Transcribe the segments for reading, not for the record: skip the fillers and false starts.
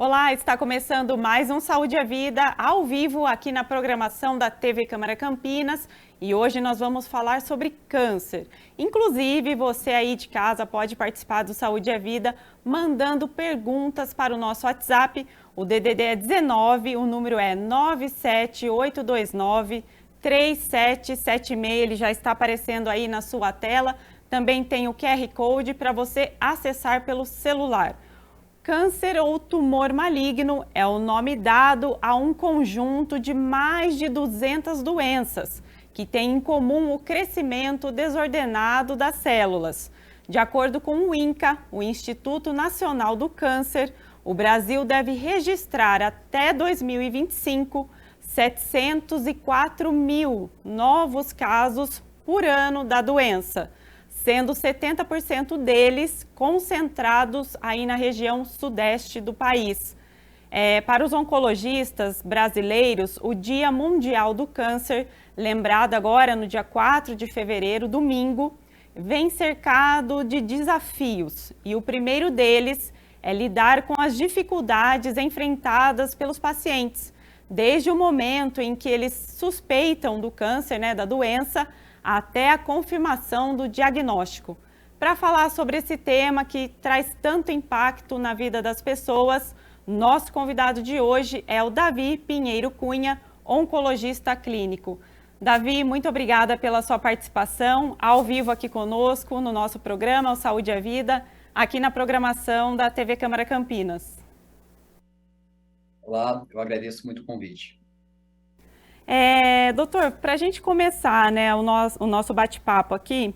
Olá, está começando mais um Saúde à Vida ao vivo aqui na programação da TV Câmara Campinas e hoje nós vamos falar sobre câncer. Inclusive, você aí de casa pode participar do Saúde à Vida mandando perguntas para o nosso WhatsApp. O DDD é 19, o número é 97829-3776, ele já está aparecendo aí na sua tela. Também tem o QR Code para você acessar pelo celular. Câncer ou tumor maligno é o nome dado a um conjunto de mais de 200 doenças que têm em comum o crescimento desordenado das células. De acordo com o INCA, o Instituto Nacional do Câncer, o Brasil deve registrar até 2025 704 mil novos casos por ano da doença, sendo 70% deles concentrados aí na região sudeste do país. Para os oncologistas brasileiros, o Dia Mundial do Câncer, lembrado agora no dia 4 de fevereiro, domingo, vem cercado de desafios e o primeiro deles é lidar com as dificuldades enfrentadas pelos pacientes, desde o momento em que eles suspeitam do câncer, da doença, até a confirmação do diagnóstico. Para falar sobre esse tema que traz tanto impacto na vida das pessoas, nosso convidado de hoje é o Davi Pinheiro Cunha, oncologista clínico. Davi, muito obrigada pela sua participação ao vivo aqui conosco no nosso programa, o Saúde à Vida, aqui na programação da TV Câmara Campinas. Olá, eu agradeço muito o convite. Doutor, para a gente começar o nosso bate-papo aqui,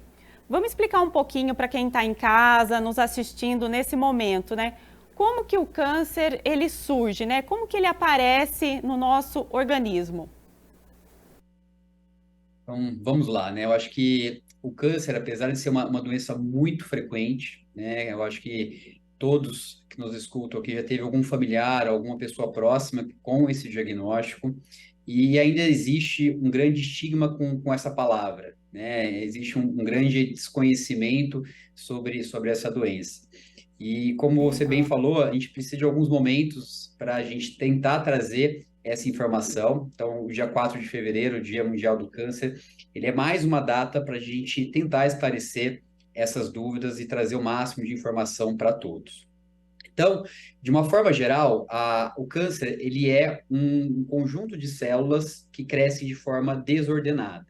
vamos explicar um pouquinho para quem está em casa, nos assistindo nesse momento, como que o câncer ele surge, como que ele aparece no nosso organismo? Então, vamos lá, Eu acho que o câncer, apesar de ser uma doença muito frequente, Eu acho que todos que nos escutam aqui já teve algum familiar, alguma pessoa próxima com esse diagnóstico, e ainda existe um grande estigma com essa palavra, Existe um grande desconhecimento sobre essa doença. E como você bem falou, a gente precisa de alguns momentos para a gente tentar trazer essa informação. Então, o dia 4 de fevereiro, o Dia Mundial do Câncer, ele é mais uma data para a gente tentar esclarecer essas dúvidas e trazer o máximo de informação para todos. Então, de uma forma geral, o câncer ele é um conjunto de células que crescem de forma desordenada,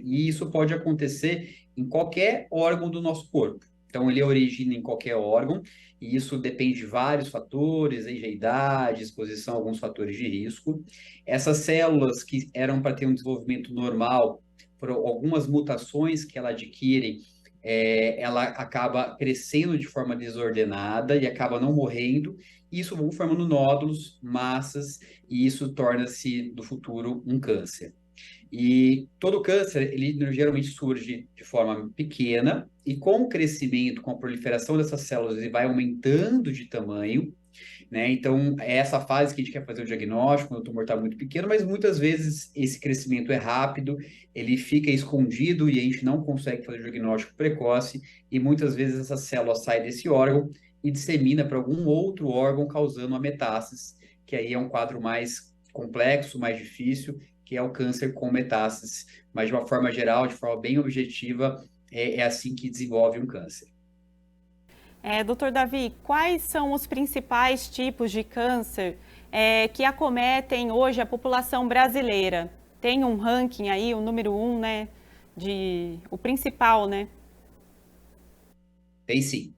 E isso pode acontecer em qualquer órgão do nosso corpo. Então, ele origina em qualquer órgão, e isso depende de vários fatores, desde a idade, exposição a alguns fatores de risco. Essas células que eram para ter um desenvolvimento normal, por algumas mutações que ela adquire, ela acaba crescendo de forma desordenada e acaba não morrendo, e isso vão formando nódulos, massas, e isso torna-se, no futuro, um câncer. E todo câncer, ele geralmente surge de forma pequena, e com o crescimento, com a proliferação dessas células, ele vai aumentando de tamanho, Então, é essa fase que a gente quer fazer o diagnóstico, quando o tumor está muito pequeno, mas muitas vezes esse crescimento é rápido, ele fica escondido e a gente não consegue fazer o diagnóstico precoce, e muitas vezes essa célula sai desse órgão e dissemina para algum outro órgão, causando uma metástase, que aí é um quadro mais complexo, mais difícil, que é o câncer com metástase. Mas, de uma forma geral, de forma bem objetiva, é assim que desenvolve um câncer. Doutor Davi, quais são os principais tipos de câncer que acometem hoje a população brasileira? Tem um ranking aí, o número 1, o principal, Tem sim.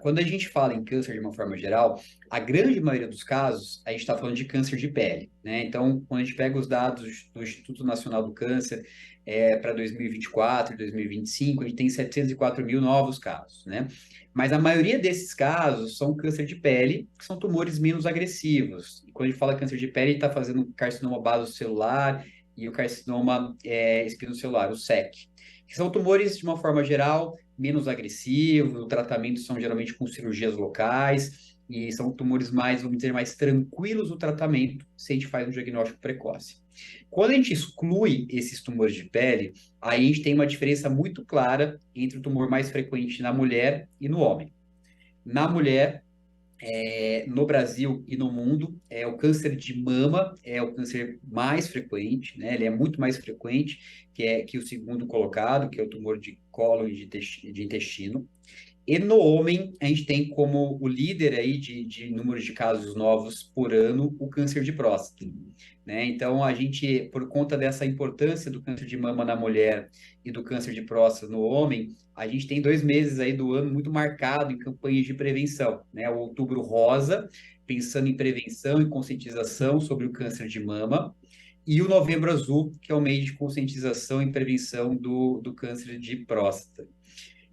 Quando a gente fala em câncer de uma forma geral, a grande maioria dos casos, a gente está falando de câncer de pele, Então, quando a gente pega os dados do Instituto Nacional do Câncer para 2024 e 2025, a gente tem 704 mil novos casos, Mas a maioria desses casos são câncer de pele, que são tumores menos agressivos. E quando a gente fala câncer de pele, a gente está fazendo carcinoma basocelular e o carcinoma espinocelular, o SEC, que são tumores, de uma forma geral, menos agressivos, o tratamento são geralmente com cirurgias locais, e são tumores mais, vamos dizer, mais tranquilos o tratamento, se a gente faz um diagnóstico precoce. Quando a gente exclui esses tumores de pele, aí a gente tem uma diferença muito clara entre o tumor mais frequente na mulher e no homem. Na mulher, no Brasil e no mundo, o câncer de mama é o câncer mais frequente, né? Ele é muito mais frequente que o segundo colocado, que é o tumor de colo e de intestino. E no homem, a gente tem como o líder aí de número de casos novos por ano o câncer de próstata, né? Então, a gente, por conta dessa importância do câncer de mama na mulher e do câncer de próstata no homem, a gente tem 2 meses aí do ano muito marcado em campanhas de prevenção, né? O Outubro Rosa, pensando em prevenção e conscientização sobre o câncer de mama, e o Novembro Azul, que é o mês de conscientização e prevenção do câncer de próstata.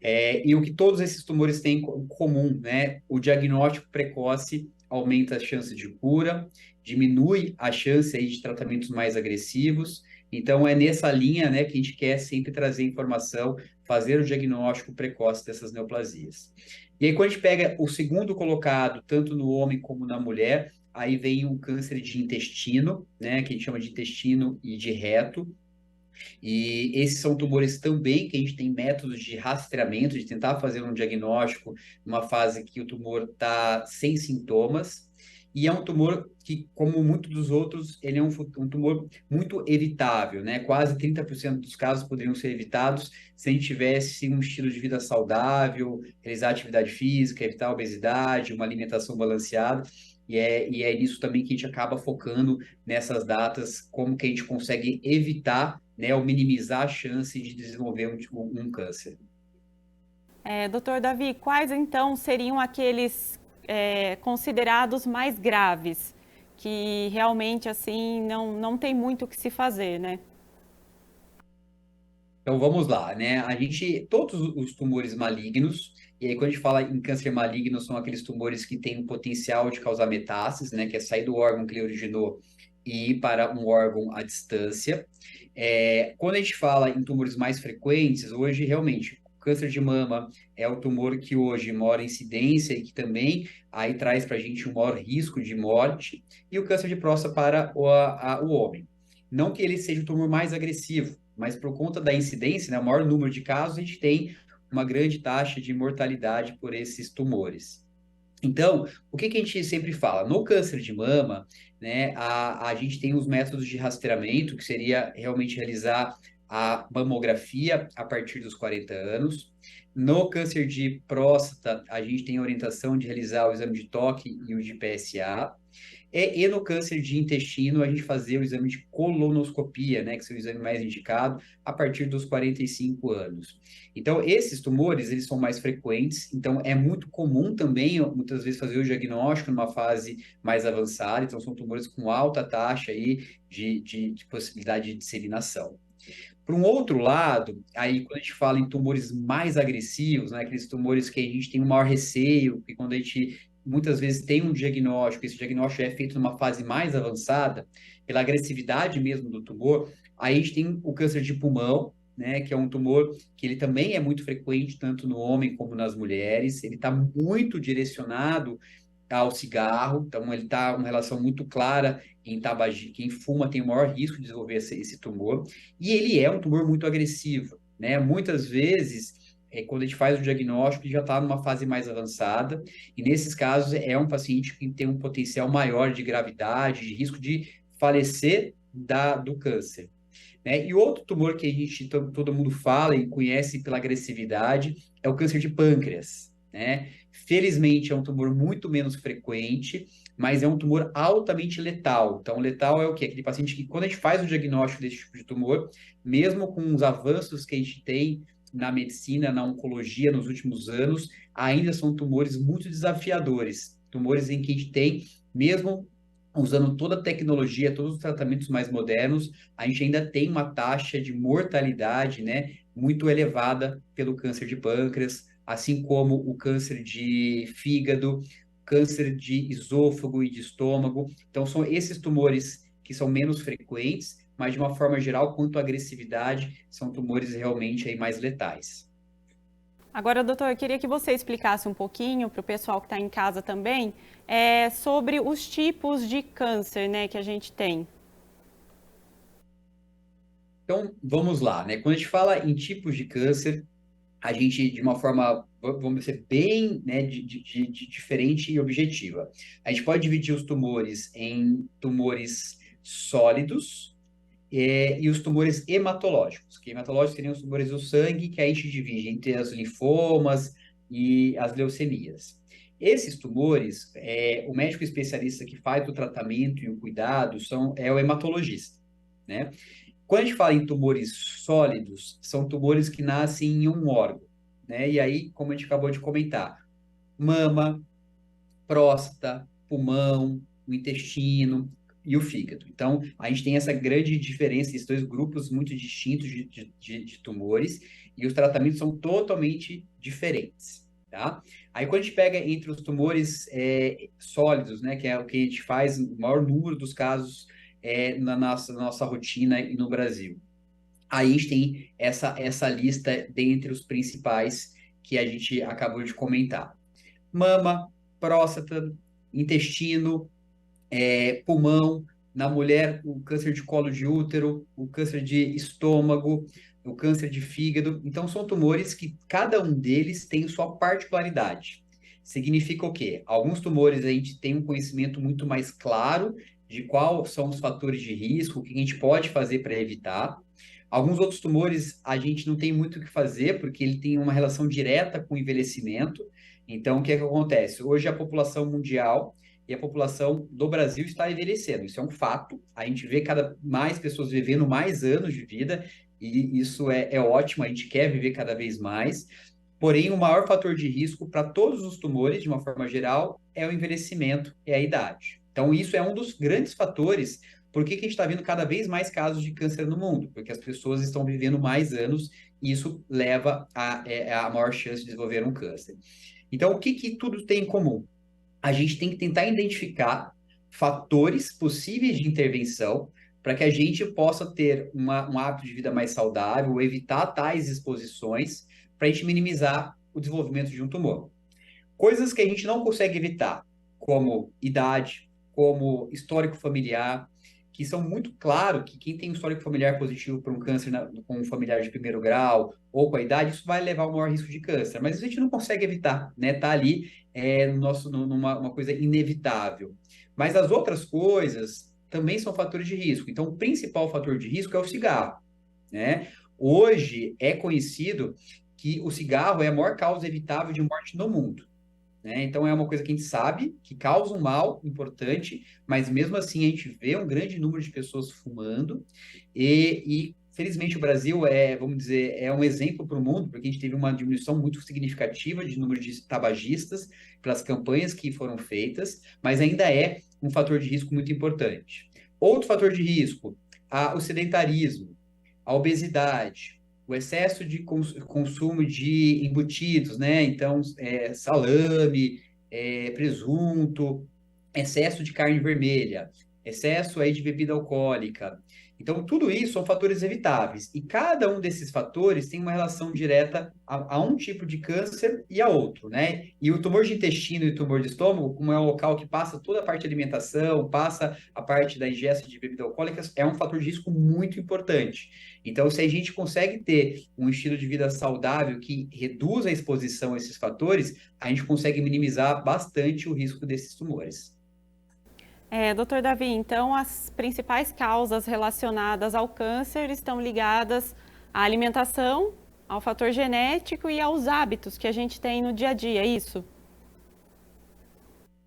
E o que todos esses tumores têm em comum, né? O diagnóstico precoce aumenta as chances de cura, diminui a chance aí de tratamentos mais agressivos. Então, é nessa linha, né, que a gente quer sempre trazer informação, fazer o diagnóstico precoce dessas neoplasias. E aí, quando a gente pega o segundo colocado, tanto no homem como na mulher, aí vem um câncer de intestino, né, que a gente chama de intestino e de reto, e esses são tumores também que a gente tem métodos de rastreamento, de tentar fazer um diagnóstico numa fase que o tumor está sem sintomas. E é um tumor que, como muitos dos outros, ele é um tumor muito evitável, né? Quase 30% dos casos poderiam ser evitados se a gente tivesse um estilo de vida saudável, realizar atividade física, evitar a obesidade, uma alimentação balanceada. E é nisso também que a gente acaba focando nessas datas, como que a gente consegue evitar, né, ou minimizar a chance de desenvolver um câncer. Doutor Davi, quais então seriam aqueles considerados mais graves, que realmente assim não tem muito o que se fazer, né? Então vamos lá, né? Todos os tumores malignos, e aí quando a gente fala em câncer maligno, são aqueles tumores que têm o potencial de causar metástases, né? Que é sair do órgão que ele originou e ir para um órgão à distância. Quando a gente fala em tumores mais frequentes, hoje realmente o câncer de mama é o tumor que hoje mora em incidência e que também aí traz para a gente um maior risco de morte, e o câncer de próstata para o homem. Não que ele seja o tumor mais agressivo, mas por conta da incidência, né, o maior número de casos, a gente tem uma grande taxa de mortalidade por esses tumores. Então, o que a gente sempre fala? No câncer de mama, né, a gente tem os métodos de rastreamento, que seria realmente realizar a mamografia a partir dos 40 anos. No câncer de próstata, a gente tem a orientação de realizar o exame de toque e o de PSA. E no câncer de intestino, a gente fazer o exame de colonoscopia, né, que é o exame mais indicado, a partir dos 45 anos. Então, esses tumores, eles são mais frequentes, então é muito comum também, muitas vezes, fazer o diagnóstico numa fase mais avançada, então são tumores com alta taxa aí de possibilidade de disseminação. Por um outro lado, aí quando a gente fala em tumores mais agressivos, né, aqueles tumores que a gente tem um maior receio, que quando a gente muitas vezes tem um diagnóstico, esse diagnóstico é feito numa fase mais avançada, pela agressividade mesmo do tumor, aí a gente tem o câncer de pulmão, né, que é um tumor que ele também é muito frequente, tanto no homem como nas mulheres, ele está muito direcionado ao cigarro, então ele está uma relação muito clara em tabagismo, quem fuma tem o maior risco de desenvolver esse tumor, e ele é um tumor muito agressivo, né? Muitas vezes, quando a gente faz o diagnóstico, ele já está numa fase mais avançada, e nesses casos é um paciente que tem um potencial maior de gravidade, de risco de falecer do câncer. Né? E outro tumor que a gente, todo mundo fala e conhece pela agressividade é o câncer de pâncreas, né? Felizmente é um tumor muito menos frequente, mas é um tumor altamente letal. Então, letal é o quê? Aquele paciente que, quando a gente faz o diagnóstico desse tipo de tumor, mesmo com os avanços que a gente tem na medicina, na oncologia nos últimos anos, ainda são tumores muito desafiadores. Tumores em que a gente tem, mesmo usando toda a tecnologia, todos os tratamentos mais modernos, a gente ainda tem uma taxa de mortalidade, né, muito elevada pelo câncer de pâncreas, assim como o câncer de fígado, câncer de esôfago e de estômago. Então, são esses tumores que são menos frequentes, mas de uma forma geral, quanto à agressividade, são tumores realmente aí mais letais. Agora, doutor, eu queria que você explicasse um pouquinho para o pessoal que está em casa também sobre os tipos de câncer, né, que a gente tem. Então, vamos lá, né? Quando a gente fala em tipos de câncer, a gente, de uma forma, vamos dizer, bem, né, de diferente e objetiva. A gente pode dividir os tumores em tumores sólidos, e os tumores hematológicos, que hematológicos seriam os tumores do sangue, que a gente divide entre as linfomas e as leucemias. Esses tumores, o médico especialista que faz o tratamento e o cuidado é o hematologista, né? Quando a gente fala em tumores sólidos, são tumores que nascem em um órgão, né? E aí, como a gente acabou de comentar, mama, próstata, pulmão, o intestino e o fígado. Então, a gente tem essa grande diferença, esses dois grupos muito distintos de tumores, e os tratamentos são totalmente diferentes, tá? Aí, quando a gente pega entre os tumores sólidos, né, que é o que a gente faz no maior número dos casos na nossa rotina e no Brasil. Aí a gente tem essa lista dentre os principais que a gente acabou de comentar. Mama, próstata, intestino, pulmão, na mulher, o câncer de colo de útero, o câncer de estômago, o câncer de fígado. Então, são tumores que cada um deles tem sua particularidade. Significa o quê? Alguns tumores a gente tem um conhecimento muito mais claro de quais são os fatores de risco, o que a gente pode fazer para evitar. Alguns outros tumores a gente não tem muito o que fazer, porque ele tem uma relação direta com o envelhecimento. Então, o que é que acontece? Hoje a população mundial e a população do Brasil está envelhecendo. Isso é um fato. A gente vê cada mais pessoas vivendo mais anos de vida, e isso é ótimo, a gente quer viver cada vez mais. Porém, o maior fator de risco para todos os tumores, de uma forma geral, é o envelhecimento, é a idade. Então, isso é um dos grandes fatores por que a gente está vendo cada vez mais casos de câncer no mundo, porque as pessoas estão vivendo mais anos e isso leva a maior chance de desenvolver um câncer. Então, o que tudo tem em comum? A gente tem que tentar identificar fatores possíveis de intervenção para que a gente possa ter um hábito de vida mais saudável, evitar tais exposições, para a gente minimizar o desenvolvimento de um tumor. Coisas que a gente não consegue evitar, como idade, como histórico familiar, que são muito claro que quem tem um histórico familiar positivo para um câncer com um familiar de primeiro grau ou com a idade, isso vai levar ao maior risco de câncer. Mas a gente não consegue evitar, né? Tá ali numa uma coisa inevitável. Mas as outras coisas também são fatores de risco. Então, o principal fator de risco é o cigarro, né? Hoje é conhecido que o cigarro é a maior causa evitável de morte no mundo, né? Então é uma coisa que a gente sabe que causa um mal importante, mas mesmo assim a gente vê um grande número de pessoas fumando e felizmente o Brasil vamos dizer, é um exemplo para o mundo, porque a gente teve uma diminuição muito significativa de número de tabagistas pelas campanhas que foram feitas, mas ainda é um fator de risco muito importante. Outro fator de risco, o sedentarismo, a obesidade, o excesso de consumo de embutidos, né? Então, salame, presunto, excesso de carne vermelha, excesso aí de bebida alcoólica. Então, tudo isso são fatores evitáveis. E cada um desses fatores tem uma relação direta a um tipo de câncer e a outro, né? E o tumor de intestino e o tumor de estômago, como é um local que passa toda a parte de alimentação, passa a parte da ingesta de bebida alcoólica, é um fator de risco muito importante. Então, se a gente consegue ter um estilo de vida saudável que reduza a exposição a esses fatores, a gente consegue minimizar bastante o risco desses tumores. Doutor Davi, então as principais causas relacionadas ao câncer estão ligadas à alimentação, ao fator genético e aos hábitos que a gente tem no dia a dia, é isso?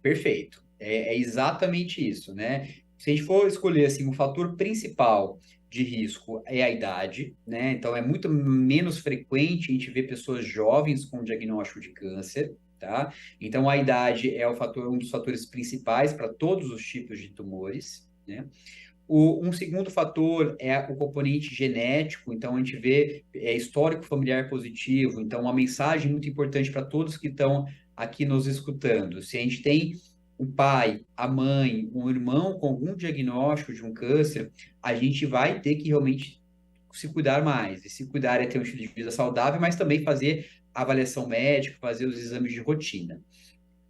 Perfeito. É exatamente isso, né? Se a gente for escolher assim, um fator principal de risco é a idade, né? Então é muito menos frequente a gente ver pessoas jovens com diagnóstico de câncer, tá? Então a idade é um dos fatores principais para todos os tipos de tumores, né? Um segundo fator é o componente genético, então a gente vê histórico familiar positivo, então uma mensagem muito importante para todos que estão aqui nos escutando. Se a gente tem o pai, a mãe, um irmão com algum diagnóstico de um câncer, a gente vai ter que realmente se cuidar mais. E se cuidar é ter um estilo de vida saudável, mas também fazer avaliação médica, fazer os exames de rotina.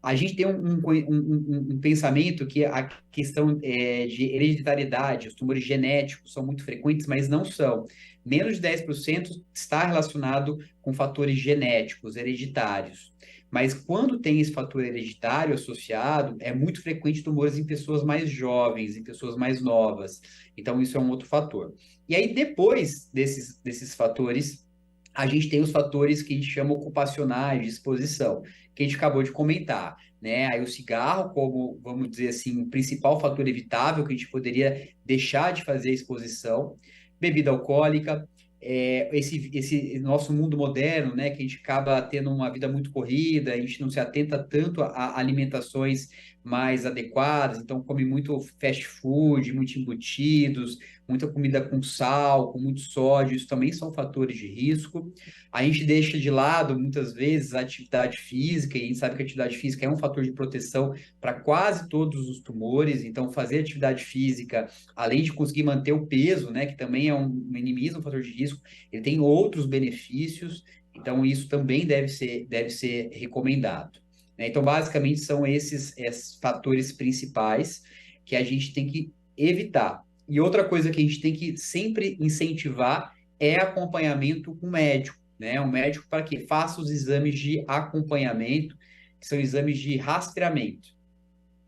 A gente tem um pensamento que a questão de hereditariedade, os tumores genéticos são muito frequentes, mas não são. Menos de 10% está relacionado com fatores genéticos, hereditários. Mas quando tem esse fator hereditário associado, é muito frequente tumores em pessoas mais jovens, em pessoas mais novas. Então, isso é um outro fator. E aí, depois desses fatores, a gente tem os fatores que a gente chama ocupacionais de exposição, que a gente acabou de comentar, né? Aí o cigarro, como, vamos dizer assim, o principal fator evitável que a gente poderia deixar de fazer a exposição, bebida alcoólica, esse nosso mundo moderno, né? Que a gente acaba tendo uma vida muito corrida, a gente não se atenta tanto a alimentações mais adequadas, então come muito fast food, muito embutidos, muita comida com sal, com muito sódio, isso também são fatores de risco. A gente deixa de lado, muitas vezes, a atividade física, e a gente sabe que a atividade física é um fator de proteção para quase todos os tumores, então fazer atividade física, além de conseguir manter o peso, né, que também é minimiza um fator de risco, ele tem outros benefícios, então isso também deve ser recomendado. Né? Então, basicamente, são esses fatores principais que a gente tem que evitar. E outra coisa que a gente tem que sempre incentivar é acompanhamento com o médico, né? O médico para que faça os exames de acompanhamento, que são exames de rastreamento.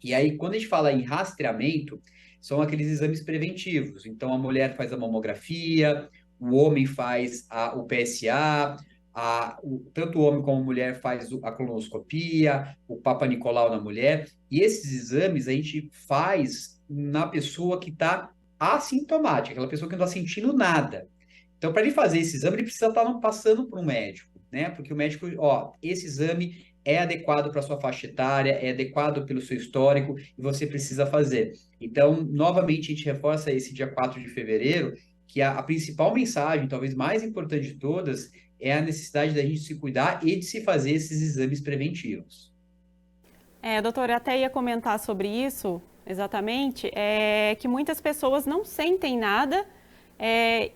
E aí, quando a gente fala em rastreamento, são aqueles exames preventivos. Então, a mulher faz a mamografia, o homem faz o PSA, tanto o homem como a mulher faz a colonoscopia, o Papa Nicolau na mulher. E esses exames a gente faz na pessoa que está assintomática, aquela pessoa que não está sentindo nada. Então, para ele fazer esse exame, ele precisa estar passando por um médico, né? Porque o médico, ó, esse exame é adequado para a sua faixa etária, é adequado pelo seu histórico e você precisa fazer. Então, novamente, a gente reforça esse dia 4 de fevereiro, que a principal mensagem, talvez mais importante de todas, é a necessidade da gente se cuidar e de se fazer esses exames preventivos. Doutora, eu até ia comentar sobre isso, exatamente, que muitas pessoas não sentem nada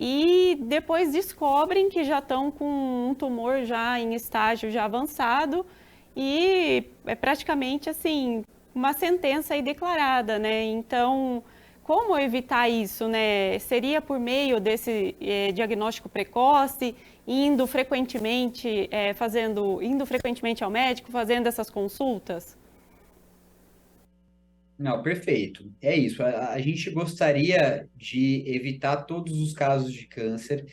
e depois descobrem que já estão com um tumor já em estágio já avançado e é praticamente assim, uma sentença aí declarada, né? Então, como evitar isso, né? Seria por meio desse diagnóstico precoce, indo frequentemente ao médico, fazendo essas consultas? Não, perfeito. É isso. A gente gostaria de evitar todos os casos de câncer.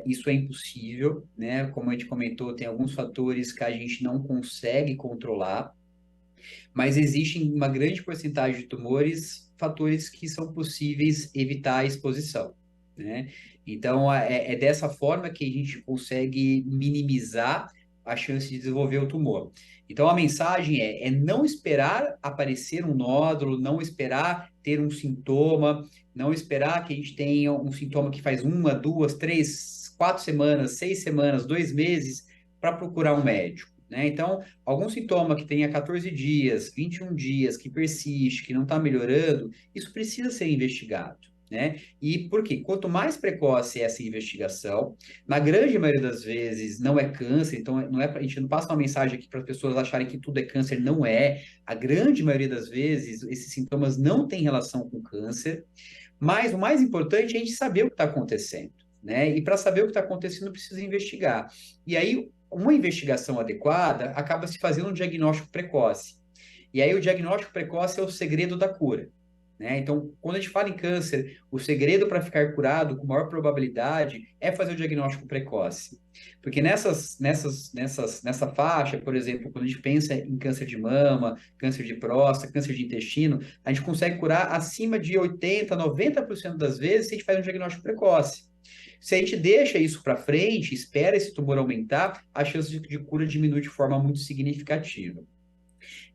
Isso é impossível, né? Como a gente comentou, tem alguns fatores que a gente não consegue controlar, mas existem uma grande porcentagem de tumores, fatores que são possíveis evitar a exposição, né? Então, é dessa forma que a gente consegue minimizar a chance de desenvolver o tumor. Então, a mensagem é não esperar aparecer um nódulo, não esperar ter um sintoma, não esperar que a gente tenha um sintoma que faz 1, 2, 3, 4 semanas, 6 semanas, 2 meses, para procurar um médico, né? Então, algum sintoma que tenha 14 dias, 21 dias, que persiste, que não está melhorando, isso precisa ser investigado, né? E por quê? Quanto mais precoce é essa investigação, na grande maioria das vezes não é câncer, então não é a gente não passa uma mensagem aqui para as pessoas acharem que tudo é câncer, não é. A grande maioria das vezes esses sintomas não têm relação com câncer, mas o mais importante é a gente saber o que está acontecendo, né? E para saber o que está acontecendo, precisa investigar. E aí, uma investigação adequada acaba se fazendo um diagnóstico precoce. E aí, o diagnóstico precoce é o segredo da cura, né? Então, quando a gente fala em câncer, o segredo para ficar curado com maior probabilidade é fazer o diagnóstico precoce. Porque nessa faixa, por exemplo, quando a gente pensa em câncer de mama, câncer de próstata, câncer de intestino, a gente consegue curar acima de 80, 90% das vezes se a gente faz um diagnóstico precoce. Se a gente deixa isso para frente, espera esse tumor aumentar, a chance de cura diminui de forma muito significativa.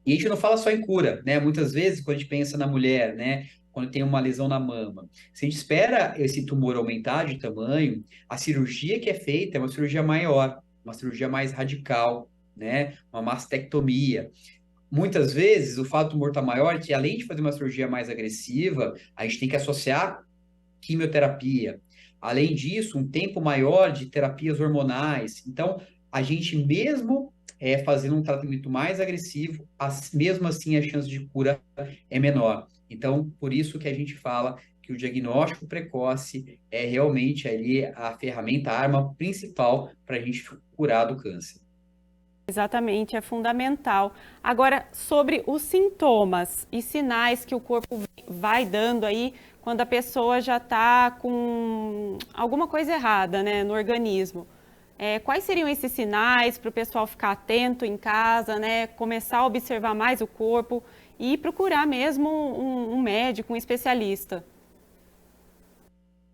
E a gente não fala só em cura, né? Muitas vezes, quando a gente pensa na mulher, né? Quando tem uma lesão na mama, se a gente espera esse tumor aumentar de tamanho, a cirurgia que é feita é uma cirurgia maior, uma cirurgia mais radical, né? Uma mastectomia. Muitas vezes, o fato do tumor estar maior, que além de fazer uma cirurgia mais agressiva, a gente tem que associar quimioterapia. Além disso, um tempo maior de terapias hormonais. Então, a gente mesmo fazendo um tratamento mais agressivo, mesmo assim a chance de cura é menor. Então, por isso que a gente fala que o diagnóstico precoce é realmente ali a ferramenta, a arma principal para a gente curar do câncer. Exatamente, é fundamental. Agora, sobre os sintomas e sinais que o corpo vai dando aí quando a pessoa já está com alguma coisa errada, né, no organismo. Quais seriam esses sinais para o pessoal ficar atento em casa, né, começar a observar mais o corpo e procurar mesmo um médico, um especialista?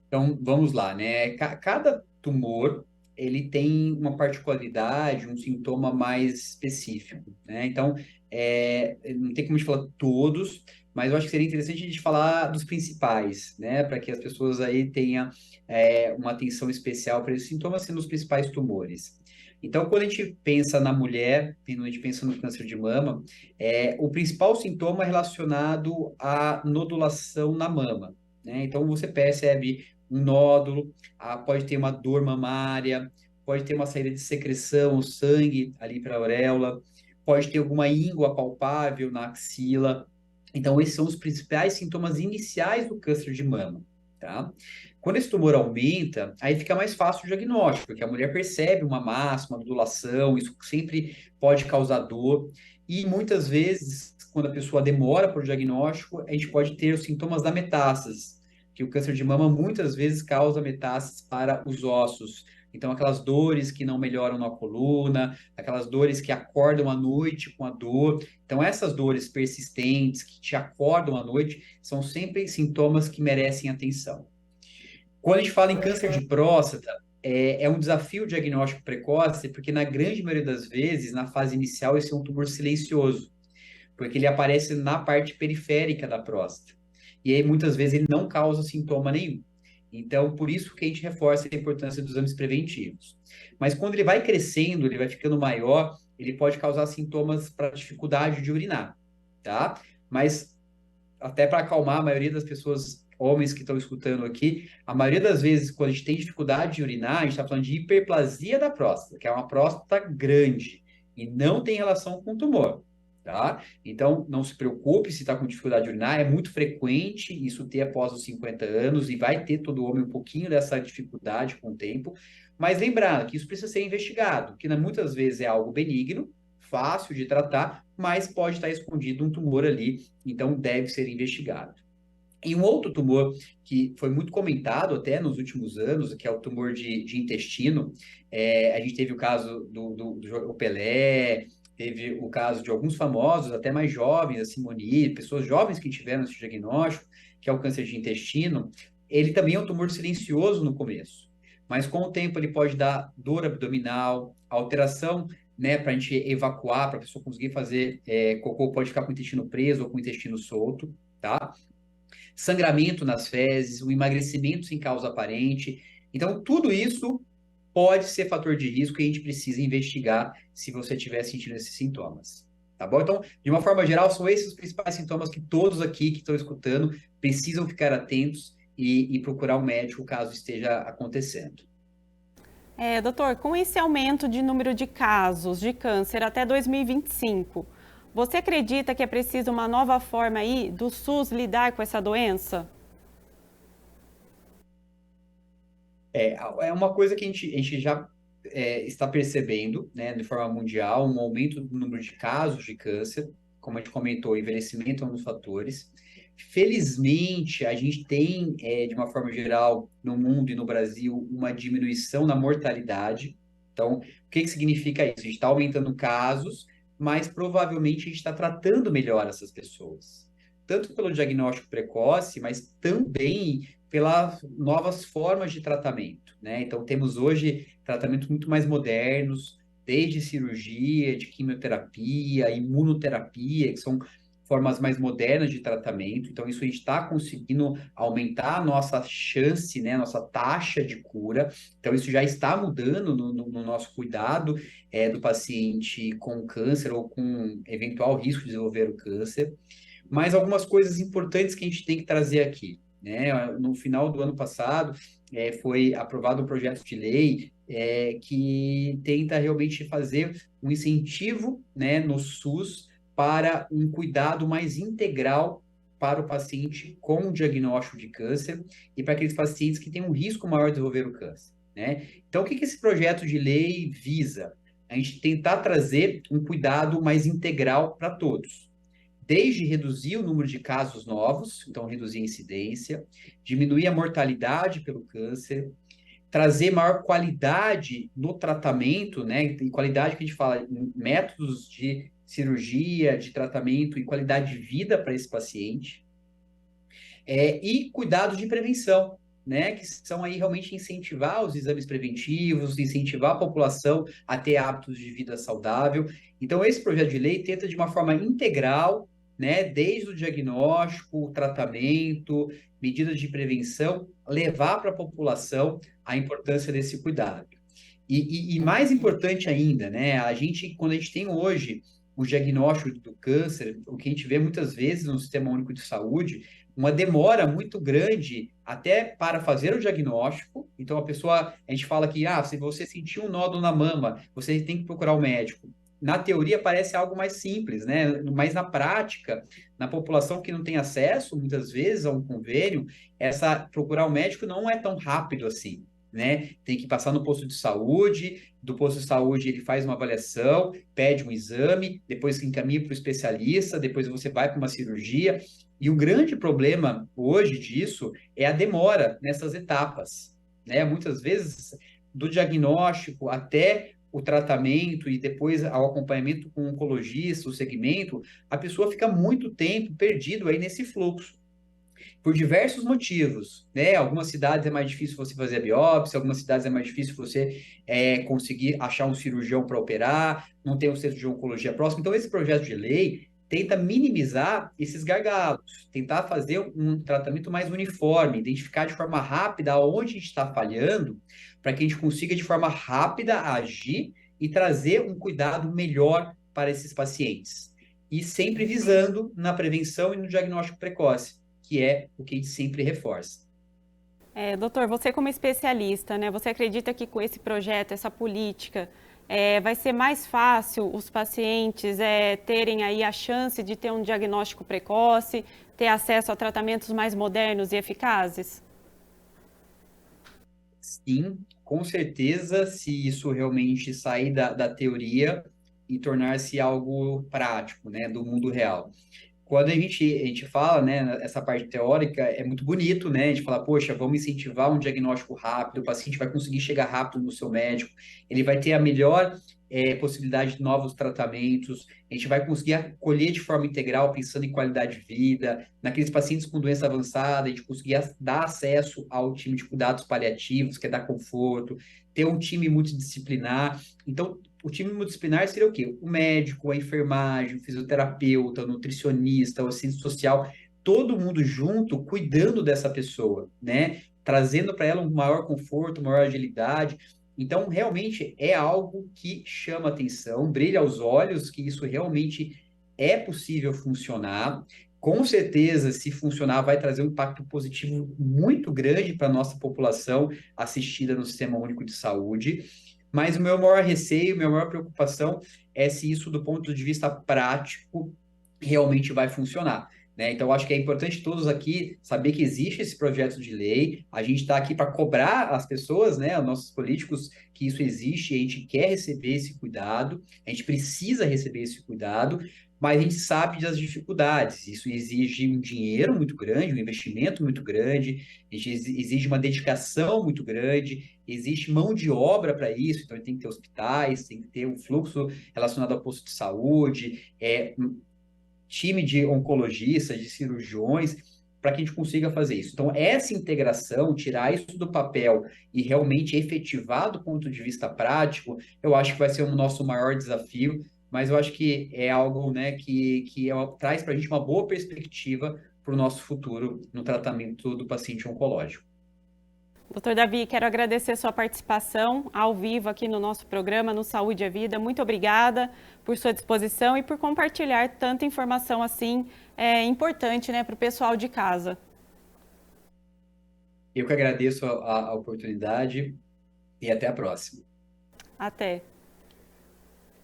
Então, vamos lá, né? Cada tumor, ele tem uma particularidade, um sintoma mais específico, né? Então, não tem como a gente falar todos, mas eu acho que seria interessante a gente falar dos principais, né? Para que as pessoas aí tenham uma atenção especial para esses sintomas sendo os principais tumores. Então, quando a gente pensa na mulher, quando a gente pensa no câncer de mama, o principal sintoma é relacionado à nodulação na mama, né? Então, você percebe um nódulo, pode ter uma dor mamária, pode ter uma saída de secreção, sangue ali para a auréola, pode ter alguma íngua palpável na axila. Então, esses são os principais sintomas iniciais do câncer de mama, tá? Quando esse tumor aumenta, aí fica mais fácil o diagnóstico, porque a mulher percebe uma massa, uma nodulação, isso sempre pode causar dor. E muitas vezes, quando a pessoa demora para o diagnóstico, a gente pode ter os sintomas da metástase, que o câncer de mama muitas vezes causa metástases para os ossos. Então, aquelas dores que não melhoram na coluna, aquelas dores que acordam à noite com a dor. Então, essas dores persistentes que te acordam à noite são sempre sintomas que merecem atenção. Quando a gente fala em câncer de próstata, é um desafio o diagnóstico precoce, porque na grande maioria das vezes, na fase inicial, esse é um tumor silencioso, porque ele aparece na parte periférica da próstata. E aí, muitas vezes, ele não causa sintoma nenhum. Então, por isso que a gente reforça a importância dos exames preventivos. Mas quando ele vai crescendo, ele vai ficando maior, ele pode causar sintomas para dificuldade de urinar, tá? Mas até para acalmar a maioria das pessoas, homens que estão escutando aqui, a maioria das vezes, quando a gente tem dificuldade de urinar, a gente está falando de hiperplasia da próstata, que é uma próstata grande e não tem relação com o tumor, tá? Então, não se preocupe se está com dificuldade de urinar, é muito frequente isso ter após os 50 anos e vai ter todo homem um pouquinho dessa dificuldade com o tempo, mas lembrando que isso precisa ser investigado, que muitas vezes é algo benigno, fácil de tratar, mas pode estar escondido um tumor ali, então deve ser investigado. E um outro tumor que foi muito comentado até nos últimos anos, que é o tumor de intestino, a gente teve o caso do Pelé, teve o caso de alguns famosos, até mais jovens, a Simone, pessoas jovens que tiveram esse diagnóstico, que é o câncer de intestino. Ele também é um tumor silencioso no começo, mas com o tempo ele pode dar dor abdominal, alteração, né, para a gente evacuar, para a pessoa conseguir fazer cocô, pode ficar com o intestino preso ou com o intestino solto, tá? Sangramento nas fezes, o emagrecimento sem causa aparente. Então, tudo isso pode ser fator de risco e a gente precisa investigar se você estiver sentindo esses sintomas. Tá bom? Então, de uma forma geral, são esses os principais sintomas que todos aqui que estão escutando precisam ficar atentos e procurar um médico caso esteja acontecendo. Doutor, com esse aumento de número de casos de câncer até 2025, você acredita que é preciso uma nova forma aí do SUS lidar com essa doença? É uma coisa que a gente já está percebendo, né, de forma mundial, um aumento do número de casos de câncer, como a gente comentou, o envelhecimento é um dos fatores. Felizmente, a gente tem, de uma forma geral, no mundo e no Brasil, uma diminuição na mortalidade. Então, o que que significa isso? A gente está aumentando casos, mas provavelmente a gente está tratando melhor essas pessoas. Tanto pelo diagnóstico precoce, mas também pelas novas formas de tratamento, né? Então, temos hoje tratamentos muito mais modernos, desde cirurgia, de quimioterapia, imunoterapia, que são formas mais modernas de tratamento. Então, isso a gente está conseguindo aumentar a nossa chance, né, nossa taxa de cura. Então, isso já está mudando no nosso cuidado do paciente com câncer ou com eventual risco de desenvolver o câncer. Mas algumas coisas importantes que a gente tem que trazer aqui, né? No final do ano passado, foi aprovado um projeto de lei que tenta realmente fazer um incentivo, né, no SUS para um cuidado mais integral para o paciente com diagnóstico de câncer e para aqueles pacientes que têm um risco maior de desenvolver o câncer, né? Então, o que que esse projeto de lei visa? A gente tentar trazer um cuidado mais integral para todos, desde reduzir o número de casos novos, então reduzir a incidência, diminuir a mortalidade pelo câncer, trazer maior qualidade no tratamento, né? E qualidade que a gente fala em métodos de cirurgia, de tratamento e qualidade de vida para esse paciente, e cuidados de prevenção, né? Que são aí realmente incentivar os exames preventivos, incentivar a população a ter hábitos de vida saudável. Então, esse projeto de lei tenta de uma forma integral, né? Desde o diagnóstico, o tratamento, medidas de prevenção, levar para a população a importância desse cuidado. E mais importante ainda, né? Quando a gente tem hoje o diagnóstico do câncer, o que a gente vê muitas vezes no Sistema Único de Saúde, uma demora muito grande até para fazer o diagnóstico. Então, a gente fala que, se você sentir um nódulo na mama, você tem que procurar o médico. Na teoria parece algo mais simples, né? Mas na prática, na população que não tem acesso, muitas vezes, a um convênio, procurar o médico não é tão rápido assim, né? Tem que passar no posto de saúde, do posto de saúde ele faz uma avaliação, pede um exame, depois encaminha para o especialista, depois você vai para uma cirurgia. E o grande problema hoje disso é a demora nessas etapas, né? Muitas vezes, do diagnóstico até o tratamento e depois ao acompanhamento com o oncologista, o segmento, a pessoa fica muito tempo perdido aí nesse fluxo por diversos motivos, né? Algumas cidades é mais difícil você fazer a biópsia, algumas cidades é mais difícil você conseguir achar um cirurgião para operar, não tem um centro de oncologia próximo. Então, esse projeto de lei tenta minimizar esses gargalos, tentar fazer um tratamento mais uniforme, identificar de forma rápida onde a gente está falhando, para que a gente consiga de forma rápida agir e trazer um cuidado melhor para esses pacientes. E sempre visando na prevenção e no diagnóstico precoce, que é o que a gente sempre reforça. Doutor, você como especialista, né, você acredita que com esse projeto, essa política, vai ser mais fácil os pacientes terem aí a chance de ter um diagnóstico precoce, ter acesso a tratamentos mais modernos e eficazes? Sim, com certeza, se isso realmente sair da teoria e tornar-se algo prático, né, do mundo real. Quando a gente fala, né, essa parte teórica, é muito bonito, né? A gente fala, poxa, vamos incentivar um diagnóstico rápido, o paciente vai conseguir chegar rápido no seu médico, ele vai ter a melhor possibilidade de novos tratamentos, a gente vai conseguir acolher de forma integral, pensando em qualidade de vida, naqueles pacientes com doença avançada, a gente conseguir dar acesso ao time de cuidados paliativos, que é dar conforto, ter um time multidisciplinar. Então, o time multidisciplinar seria o quê? O médico, a enfermagem, o fisioterapeuta, o nutricionista, o assistente social, todo mundo junto cuidando dessa pessoa, né? Trazendo para ela um maior conforto, maior agilidade. Então, realmente é algo que chama atenção, brilha aos olhos que isso realmente é possível funcionar. Com certeza, se funcionar, vai trazer um impacto positivo muito grande para a nossa população assistida no Sistema Único de Saúde. Mas o meu maior receio, minha maior preocupação é se isso, do ponto de vista prático, realmente vai funcionar, né? Então, eu acho que é importante todos aqui saber que existe esse projeto de lei. A gente está aqui para cobrar as pessoas, né, os nossos políticos, que isso existe e a gente quer receber esse cuidado, a gente precisa receber esse cuidado, mas a gente sabe das dificuldades. Isso exige um dinheiro muito grande, um investimento muito grande, exige uma dedicação muito grande, existe mão de obra para isso, então tem que ter hospitais, tem que ter um fluxo relacionado ao posto de saúde, time de oncologistas, de cirurgiões, para que a gente consiga fazer isso. Então, essa integração, tirar isso do papel e realmente efetivar do ponto de vista prático, eu acho que vai ser o nosso maior desafio, mas eu acho que é algo, né, que traz para a gente uma boa perspectiva para o nosso futuro no tratamento do paciente oncológico. Doutor Davi, quero agradecer sua participação ao vivo aqui no nosso programa, no Saúde e Vida. Muito obrigada por sua disposição e por compartilhar tanta informação assim importante, né, para o pessoal de casa. Eu que agradeço a oportunidade e até a próxima. Até.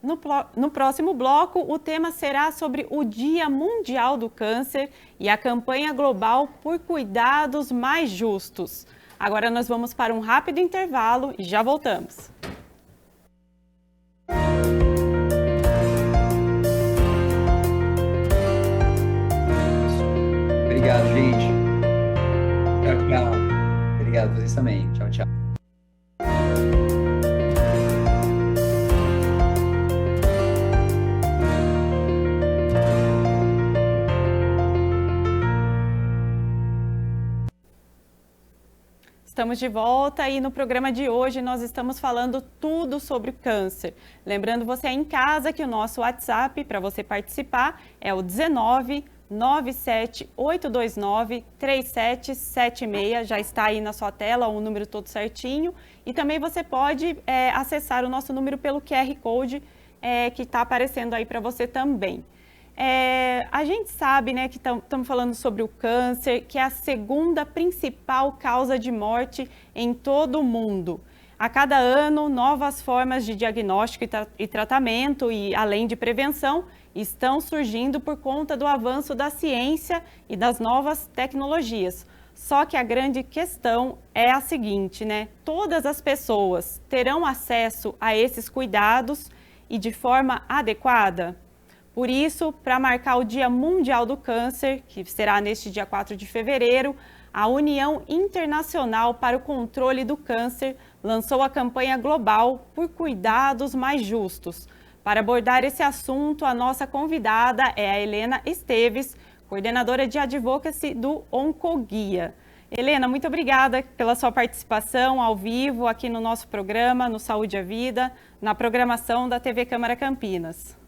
No próximo bloco, o tema será sobre o Dia Mundial do Câncer e a campanha global por cuidados mais justos. Agora nós vamos para um rápido intervalo e já voltamos. Obrigado, gente. Tchau, tchau. Obrigado, vocês também. Tchau, tchau. Estamos de volta e no programa de hoje nós estamos falando tudo sobre o câncer. Lembrando você aí em casa que o nosso WhatsApp para você participar é o 19 97 829 3776. Já está aí na sua tela o número todo certinho. E também você pode acessar o nosso número pelo QR Code que está aparecendo aí para você também. A gente sabe, né, que estamos falando sobre o câncer, que é a segunda principal causa de morte em todo o mundo. A cada ano, novas formas de diagnóstico e tratamento, e além de prevenção, estão surgindo por conta do avanço da ciência e das novas tecnologias. Só que a grande questão é a seguinte, né? Todas as pessoas terão acesso a esses cuidados e de forma adequada? Por isso, para marcar o Dia Mundial do Câncer, que será neste dia 4 de fevereiro, a União Internacional para o Controle do Câncer lançou a campanha global por cuidados mais justos. Para abordar esse assunto, a nossa convidada é a Helena Esteves, coordenadora de Advocacy do Oncoguia. Helena, muito obrigada pela sua participação ao vivo aqui no nosso programa, no Saúde à Vida, na programação da TV Câmara Campinas.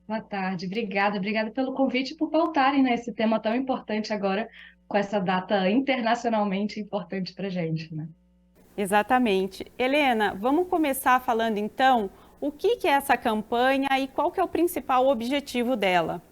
Boa tarde, obrigada pelo convite e por pautarem nesse tema tão importante agora, com essa data internacionalmente importante para a gente, né? Exatamente. Helena, vamos começar falando então o que é essa campanha e qual que é o principal objetivo dela.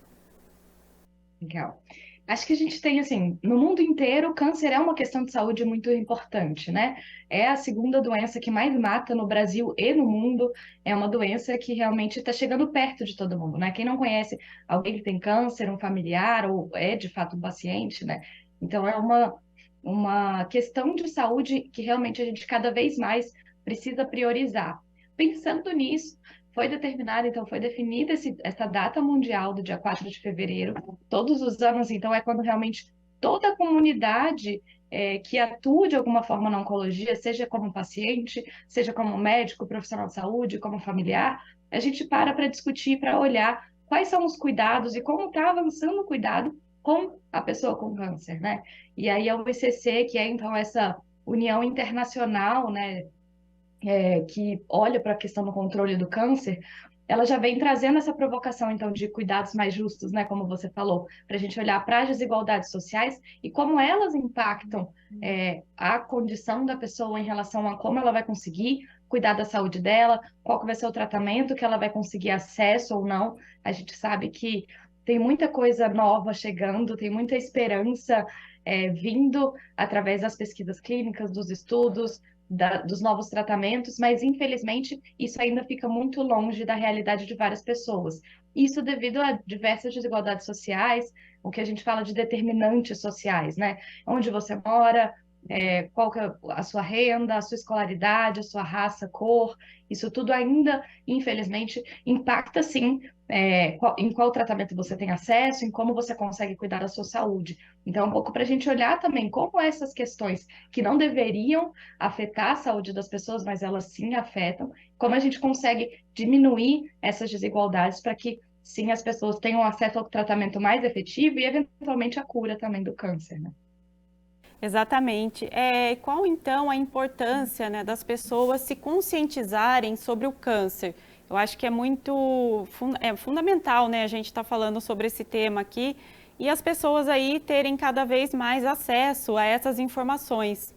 Legal. Acho que a gente tem, assim, no mundo inteiro, o câncer é uma questão de saúde muito importante, né? É a segunda doença que mais mata no Brasil e no mundo. É uma doença que realmente está chegando perto de todo mundo, né? Quem não conhece alguém que tem câncer, um familiar, ou é de fato um paciente, né? Então, é uma questão de saúde que realmente a gente cada vez mais precisa priorizar. Pensando nisso, foi definida essa data mundial do dia 4 de fevereiro, todos os anos, então é quando realmente toda a comunidade que atua de alguma forma na oncologia, seja como paciente, seja como médico, profissional de saúde, como familiar, a gente para discutir, para olhar quais são os cuidados e como está avançando o cuidado com a pessoa com câncer, né? E aí a UVCC, que é então essa união internacional, né, que olha para a questão do controle do câncer, ela já vem trazendo essa provocação, então, de cuidados mais justos, né, como você falou, para a gente olhar para as desigualdades sociais e como elas impactam a condição da pessoa em relação a como ela vai conseguir cuidar da saúde dela, qual que vai ser o tratamento que ela vai conseguir acesso ou não. A gente sabe que tem muita coisa nova chegando, tem muita esperança vindo através das pesquisas clínicas, dos estudos, dos novos tratamentos, mas infelizmente isso ainda fica muito longe da realidade de várias pessoas. Isso devido a diversas desigualdades sociais, o que a gente fala de determinantes sociais, né? Onde você mora, qual que é a sua renda, a sua escolaridade, a sua raça, cor, isso tudo ainda, infelizmente, impacta sim em qual tratamento você tem acesso, em como você consegue cuidar da sua saúde. Então, um pouco para a gente olhar também como essas questões que não deveriam afetar a saúde das pessoas, mas elas sim afetam, como a gente consegue diminuir essas desigualdades para que sim as pessoas tenham acesso ao tratamento mais efetivo e eventualmente a cura também do câncer, né? Exatamente. Qual então a importância, né, das pessoas se conscientizarem sobre o câncer? Eu acho que é muito fundamental, né, a gente está falando sobre esse tema aqui e as pessoas aí terem cada vez mais acesso a essas informações.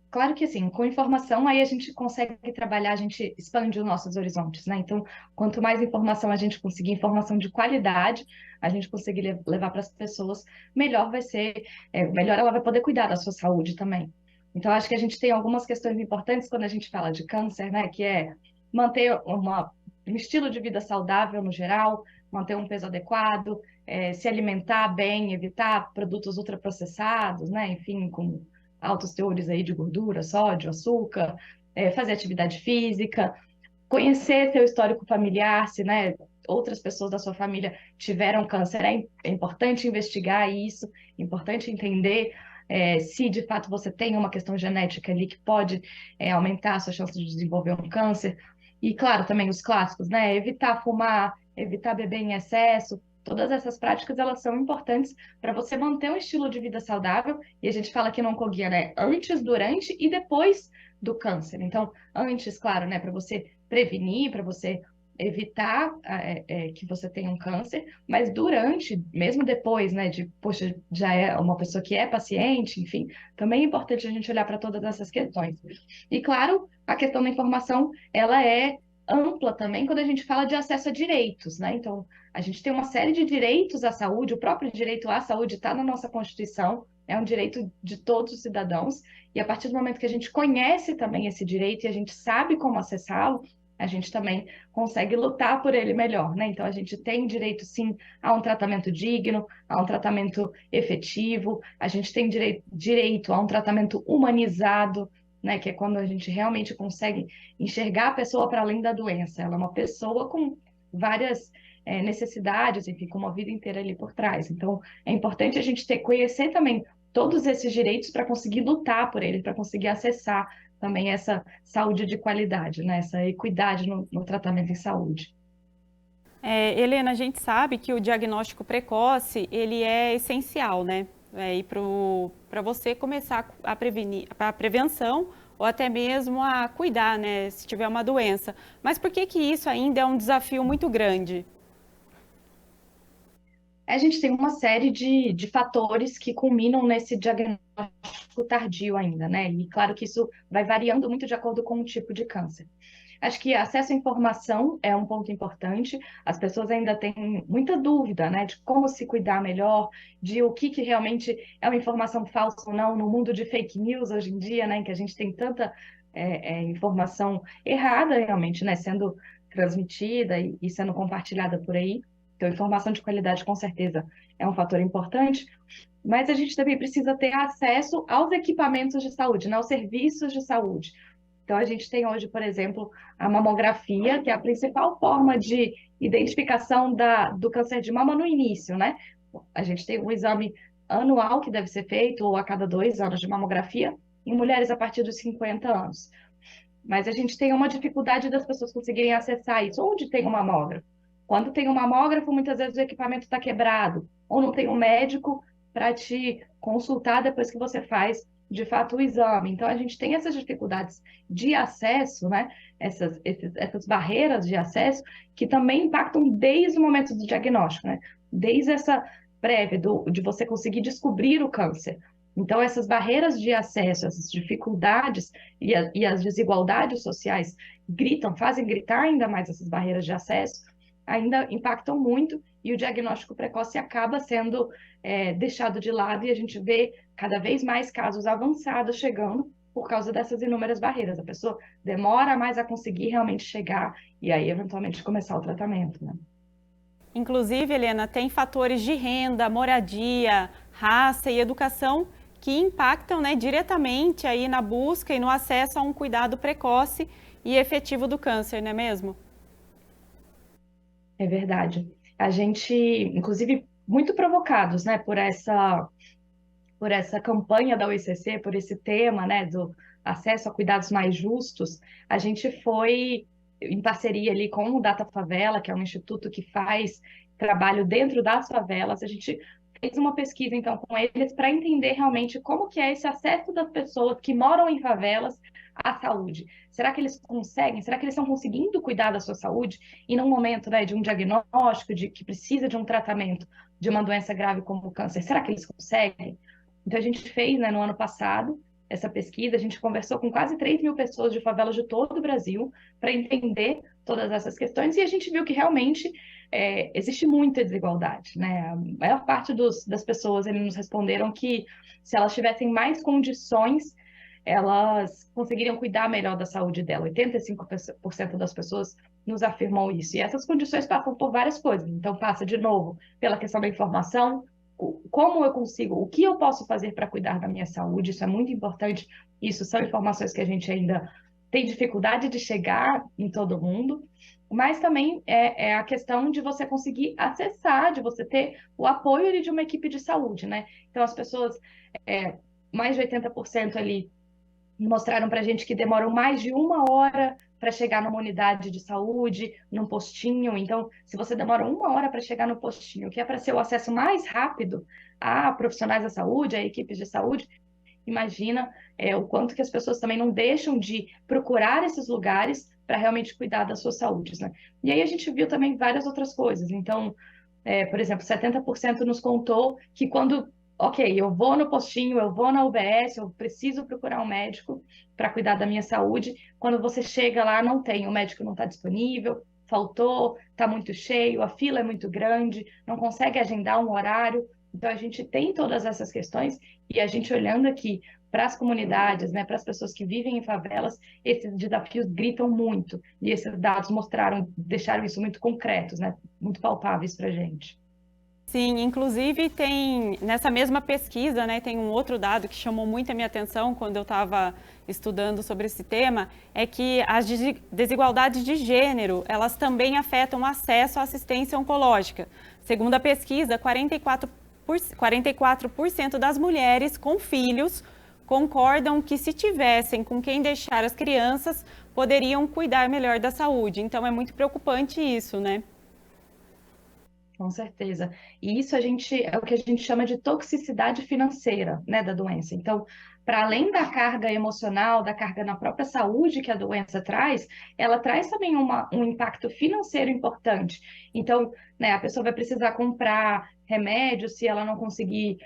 Claro que assim, com informação aí a gente consegue trabalhar, a gente expande os nossos horizontes, né? Então, quanto mais informação a gente conseguir, informação de qualidade, a gente conseguir levar para as pessoas, melhor vai ser, melhor ela vai poder cuidar da sua saúde também. Então, acho que a gente tem algumas questões importantes quando a gente fala de câncer, né? Que é manter um estilo de vida saudável no geral, manter um peso adequado, se alimentar bem, evitar produtos ultraprocessados, né? Enfim, com altos teores aí de gordura, sódio, açúcar, fazer atividade física, conhecer seu histórico familiar, se, né, outras pessoas da sua família tiveram câncer, é importante investigar isso, é importante entender se de fato você tem uma questão genética ali que pode aumentar a sua chance de desenvolver um câncer. E, claro, também os clássicos, né? Evitar fumar, evitar beber em excesso. Todas essas práticas, elas são importantes para você manter um estilo de vida saudável. E a gente fala que no oncoguia, né? Antes, durante e depois do câncer. Então, antes, claro, né? Para você prevenir, para você evitar que você tenha um câncer, mas durante, mesmo depois, né, de, poxa, já é uma pessoa que é paciente, enfim, também é importante a gente olhar para todas essas questões. E, claro, a questão da informação, ela é ampla também quando a gente fala de acesso a direitos, né? Então, a gente tem uma série de direitos à saúde, o próprio direito à saúde está na nossa Constituição, é um direito de todos os cidadãos, e a partir do momento que a gente conhece também esse direito e a gente sabe como acessá-lo, a gente também consegue lutar por ele melhor, né? Então, a gente tem direito, sim, a um tratamento digno, a um tratamento efetivo, a gente tem direito a um tratamento humanizado, né? Que é quando a gente realmente consegue enxergar a pessoa para além da doença. Ela é uma pessoa com várias necessidades, enfim, com uma vida inteira ali por trás. Então, é importante a gente conhecer também todos esses direitos para conseguir lutar por eles, para conseguir acessar também essa saúde de qualidade, né? Essa equidade no tratamento em saúde. Helena, a gente sabe que o diagnóstico precoce, ele é essencial, né? E para você começar a prevenir, a prevenção ou até mesmo a cuidar, né? Se tiver uma doença. Mas por que que isso ainda é um desafio muito grande? A gente tem uma série de fatores que culminam nesse diagnóstico tardio ainda, né? E claro que isso vai variando muito de acordo com o tipo de câncer. Acho que acesso à informação é um ponto importante. As pessoas ainda têm muita dúvida, né, de como se cuidar melhor, de o que realmente é uma informação falsa ou não, no mundo de fake news hoje em dia, né, em que a gente tem tanta informação errada realmente, né, sendo transmitida e sendo compartilhada por aí. Então, informação de qualidade, com certeza, é um fator importante, mas a gente também precisa ter acesso aos equipamentos de saúde, né, aos serviços de saúde. Então, a gente tem hoje, por exemplo, a mamografia, que é a principal forma de identificação do câncer de mama no início, né? A gente tem um exame anual que deve ser feito, ou a cada 2 anos de mamografia, em mulheres a partir dos 50 anos. Mas a gente tem uma dificuldade das pessoas conseguirem acessar isso. Onde tem um mamógrafo? Quando tem um mamógrafo, muitas vezes o equipamento está quebrado, ou não tem um médico para te consultar depois que você faz, de fato, o exame. Então, a gente tem essas dificuldades de acesso, né? Essas barreiras de acesso, que também impactam desde o momento do diagnóstico, né? Desde essa prévia de você conseguir descobrir o câncer. Então, essas barreiras de acesso, essas dificuldades e as desigualdades sociais fazem gritar ainda mais essas barreiras de acesso, ainda impactam muito e o diagnóstico precoce acaba sendo deixado de lado e a gente vê cada vez mais casos avançados chegando por causa dessas inúmeras barreiras. A pessoa demora mais a conseguir realmente chegar e aí, eventualmente, começar o tratamento, né? Inclusive, Helena, tem fatores de renda, moradia, raça e educação que impactam, né, diretamente aí na busca e no acesso a um cuidado precoce e efetivo do câncer, não é mesmo? É verdade. A gente, inclusive, muito provocados, né, por essa campanha da OICC, por esse tema, né, do acesso a cuidados mais justos, a gente foi em parceria ali com o Data Favela, que é um instituto que faz trabalho dentro das favelas, a gente fez uma pesquisa, então, com eles para entender realmente como que é esse acesso das pessoas que moram em favelas à saúde. Será que eles conseguem? Será que eles estão conseguindo cuidar da sua saúde? E num momento, né, de um diagnóstico, de que precisa de um tratamento de uma doença grave como o câncer, será que eles conseguem? Então, a gente fez, né, no ano passado, essa pesquisa, a gente conversou com quase 3 mil pessoas de favelas de todo o Brasil para entender todas essas questões e a gente viu que realmente existe muita desigualdade, né? A maior parte das pessoas eles nos responderam que se elas tivessem mais condições elas conseguiriam cuidar melhor da saúde dela. 85% das pessoas nos afirmam isso. E essas condições passam por várias coisas. Então, passa de novo pela questão da informação, como eu consigo, o que eu posso fazer para cuidar da minha saúde, isso é muito importante. Isso são informações que a gente ainda tem dificuldade de chegar em todo mundo, mas também é a questão de você conseguir acessar, de você ter o apoio ali de uma equipe de saúde, né? Então, as pessoas, mais de 80% ali mostraram para a gente que demoram mais de 1 hora para chegar numa unidade de saúde, num postinho. Então, se você demora 1 hora para chegar no postinho, que é para ser o acesso mais rápido a profissionais da saúde, a equipes de saúde, imagina o quanto que as pessoas também não deixam de procurar esses lugares para realmente cuidar da sua saúde, né? E aí a gente viu também várias outras coisas. Então, por exemplo, 70% nos contou que quando, ok, eu vou no postinho, eu vou na UBS, eu preciso procurar um médico para cuidar da minha saúde, quando você chega lá, não tem, o médico não está disponível, faltou, está muito cheio, a fila é muito grande, não consegue agendar um horário. Então, a gente tem todas essas questões e a gente olhando aqui para as comunidades, né, para as pessoas que vivem em favelas, esses desafios gritam muito. E esses dados deixaram isso muito concretos, né, muito palpáveis para a gente. Sim, inclusive tem, nessa mesma pesquisa, né, tem um outro dado que chamou muito a minha atenção quando eu estava estudando sobre esse tema, é que as desigualdades de gênero, elas também afetam o acesso à assistência oncológica. Segundo a pesquisa, 44% das mulheres com filhos concordam que se tivessem com quem deixar as crianças, poderiam cuidar melhor da saúde. Então é muito preocupante isso, né? Com certeza. E isso é o que a gente chama de toxicidade financeira, né, da doença. Então, para além da carga emocional, da carga na própria saúde que a doença traz, ela traz também um impacto financeiro importante. Então, né, a pessoa vai precisar comprar remédio se ela não conseguir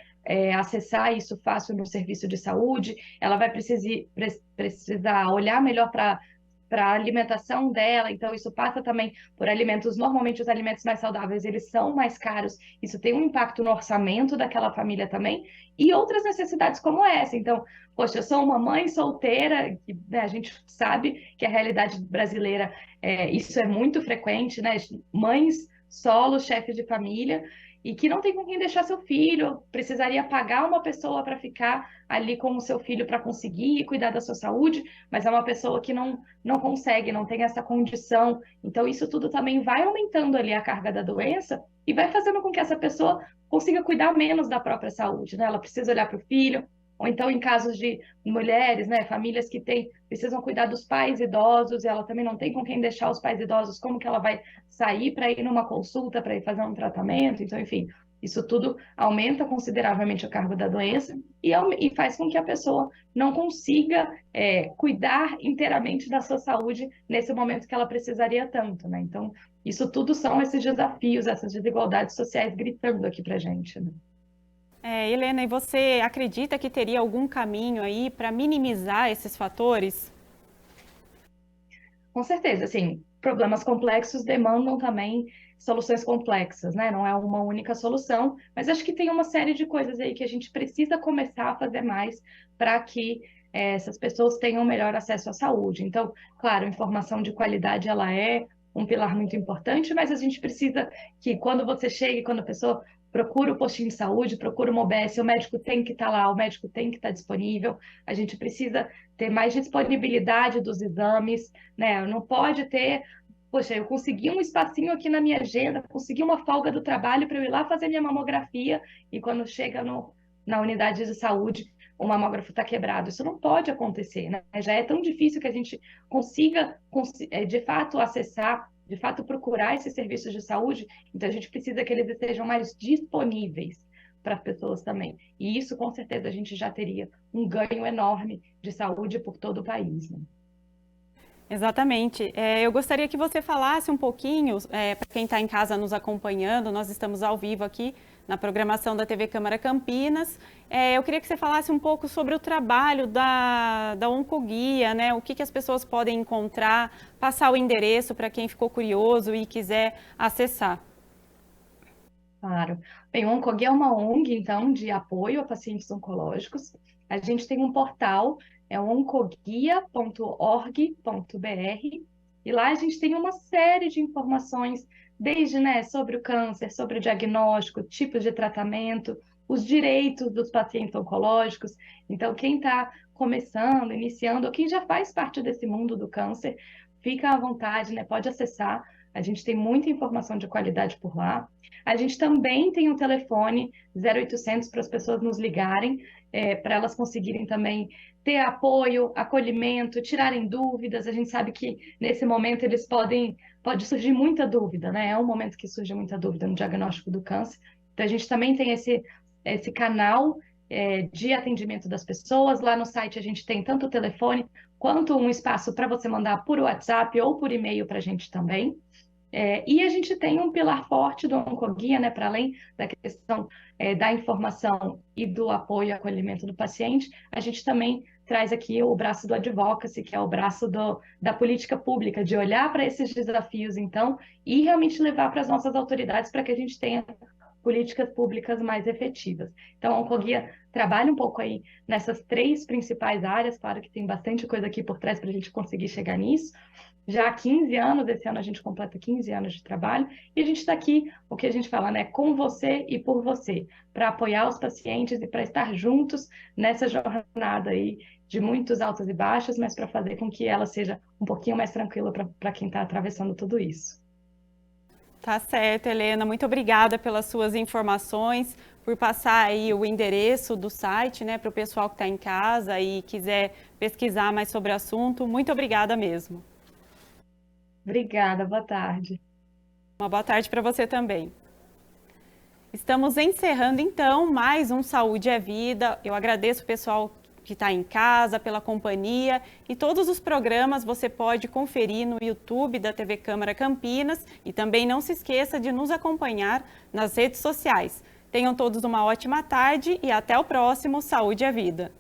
acessar isso fácil no serviço de saúde, ela vai precisar olhar melhor para a alimentação dela, então isso passa também por alimentos, normalmente os alimentos mais saudáveis, eles são mais caros, isso tem um impacto no orçamento daquela família também, e outras necessidades como essa. Então, poxa, eu sou uma mãe solteira, né, a gente sabe que a realidade brasileira, isso é muito frequente, né, mães solo, chefes de família, e que não tem com quem deixar seu filho, precisaria pagar uma pessoa para ficar ali com o seu filho para conseguir cuidar da sua saúde, mas é uma pessoa que não consegue, não tem essa condição. Então, isso tudo também vai aumentando ali a carga da doença e vai fazendo com que essa pessoa consiga cuidar menos da própria saúde, né? Ela precisa olhar para o filho, ou então em casos de mulheres, né, famílias que precisam cuidar dos pais idosos, e ela também não tem com quem deixar os pais idosos, como que ela vai sair para ir numa consulta, para ir fazer um tratamento? Então, enfim, isso tudo aumenta consideravelmente a carga da doença e faz com que a pessoa não consiga cuidar inteiramente da sua saúde nesse momento que ela precisaria tanto, né? Então, isso tudo são esses desafios, essas desigualdades sociais gritando aqui para a gente, né? Helena, e você acredita que teria algum caminho aí para minimizar esses fatores? Com certeza, assim, problemas complexos demandam também soluções complexas, né? Não é uma única solução, mas acho que tem uma série de coisas aí que a gente precisa começar a fazer mais para que essas pessoas tenham melhor acesso à saúde. Então, claro, informação de qualidade ela é um pilar muito importante, mas a gente precisa que quando você chega, quando a pessoa procura o postinho de saúde, procura uma OBS, o médico tem que estar lá, o médico tem que estar disponível, a gente precisa ter mais disponibilidade dos exames, né? Não pode ter, poxa, eu consegui um espacinho aqui na minha agenda, consegui uma folga do trabalho para eu ir lá fazer minha mamografia e quando chega na unidade de saúde, o mamógrafo está quebrado. Isso não pode acontecer, né? Já é tão difícil que a gente consiga, de fato, acessar, de fato, procurar esses serviços de saúde, então a gente precisa que eles estejam mais disponíveis para as pessoas também. E isso, com certeza, a gente já teria um ganho enorme de saúde por todo o país, né? Exatamente. Eu gostaria que você falasse um pouquinho, para quem está em casa nos acompanhando, nós estamos ao vivo aqui na programação da TV Câmara Campinas. Eu queria que você falasse um pouco sobre o trabalho da Oncoguia, né? O que as pessoas podem encontrar, passar o endereço para quem ficou curioso e quiser acessar. Claro. Bem, o Oncoguia é uma ONG, então, de apoio a pacientes oncológicos. A gente tem um portal é oncoguia.org.br, e lá a gente tem uma série de informações, desde, né, sobre o câncer, sobre o diagnóstico, tipos de tratamento, os direitos dos pacientes oncológicos. Então, quem está começando, iniciando, ou quem já faz parte desse mundo do câncer, fica à vontade, né, pode acessar. A gente tem muita informação de qualidade por lá. A gente também tem um telefone 0800 para as pessoas nos ligarem, para elas conseguirem também ter apoio, acolhimento, tirarem dúvidas. A gente sabe que nesse momento pode surgir muita dúvida, né? É um momento que surge muita dúvida no diagnóstico do câncer. Então a gente também tem esse canal de atendimento das pessoas. Lá no site a gente tem tanto o telefone quanto um espaço para você mandar por WhatsApp ou por e-mail para a gente também. E a gente tem um pilar forte do Oncoguia, né, para além da questão da informação e do apoio e acolhimento do paciente, a gente também traz aqui o braço do advocacy, que é o braço da política pública, de olhar para esses desafios, então, e realmente levar para as nossas autoridades para que a gente tenha políticas públicas mais efetivas. Então, a Oncoguia trabalha um pouco aí nessas 3 principais áreas, claro que tem bastante coisa aqui por trás para a gente conseguir chegar nisso. Já há 15 anos, esse ano a gente completa 15 anos de trabalho, e a gente está aqui, o que a gente fala, né, com você e por você, para apoiar os pacientes e para estar juntos nessa jornada aí de muitos altos e baixos, mas para fazer com que ela seja um pouquinho mais tranquila para quem está atravessando tudo isso. Tá certo, Helena. Muito obrigada pelas suas informações, por passar aí o endereço do site, né, para o pessoal que está em casa e quiser pesquisar mais sobre o assunto. Muito obrigada mesmo. Obrigada, boa tarde. Uma boa tarde para você também. Estamos encerrando então mais um Saúde é Vida. Eu agradeço o pessoal que está em casa pela companhia, e todos os programas você pode conferir no YouTube da TV Câmara Campinas, e também não se esqueça de nos acompanhar nas redes sociais. Tenham todos uma ótima tarde e até o próximo Saúde é Vida.